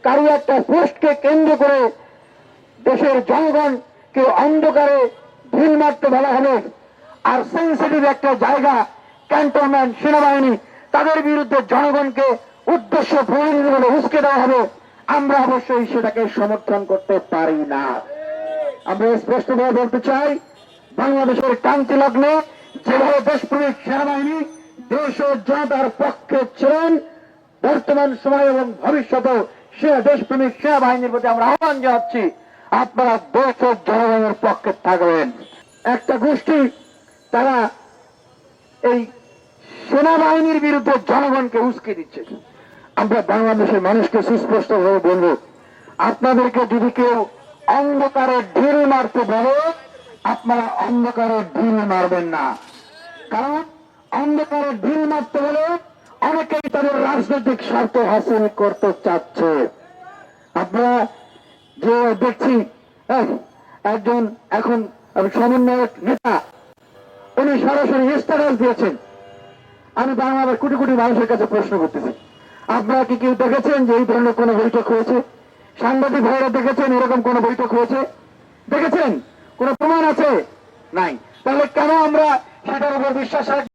কারো একটা পোস্টকে কেন্দ্র করে দেশের জনগণকে অন্ধকারে ঢিল মারতে বলা হবে, আর সেন্সিটিভ একটা জায়গা ক্যান্টনমেন্ট সেনাবাহিনী তাদের বিরুদ্ধে জনগণকে উদ্দেশ্য প্রণোদিত বলে উস্কে দেওয়া হবে, আমরা অবশ্যই সেটাকে সমর্থন করতে পারি না। আমরা স্পষ্টভাবে বলতে চাই, বাংলাদেশের ক্রান্তি লগ্নে যেভাবে দেশপ্রেমিক সেনাবাহিনী দেশ ও জনতার পক্ষে ছিলেন, বর্তমান সময় এবং ভবিষ্যতেও সে দেশপ্রেমিক সেনাবাহিনীর প্রতি আমরা আহ্বান জানাচ্ছি, আপনারা দেশ ও জনগণের পক্ষে থাকবেন। একটা গোষ্ঠী তারা এই সেনাবাহিনীর বিরুদ্ধে জনগণকে উস্কে দিচ্ছে। আমরা বাংলাদেশের মানুষকে সুস্পষ্টভাবে বলবো, আপনাদেরকে যদি কেউ অন্ধকারে ঢিল মারতে বলে, আপনারা অন্ধকারে ঢিল মারবেন না। কারণ অন্ধকারে ঢিল মারতে হলে অনেকেই তাদের রাজনৈতিক স্বার্থ হাসিল করতে চাচ্ছে। আপনারা যে দেখছি একজন এখন সমন্বয়ক নেতা, উনি সরাসরি স্ট্যাটাস দিয়েছেন। আমি বাংলাদেশের কোটি কোটি মানুষের কাছে প্রশ্ন করতেছি, আপনারা কি কেউ দেখেছেন যে এই ধরনের কোন বৈঠক হয়েছে? সাংবাদিক ভাইরা দেখেছেন এরকম কোন বৈঠক হয়েছে? দেখেছেন? কোন প্রমাণ আছে? নাই। তাহলে কেন আমরা সেটার উপর বিশ্বাস রাখবো?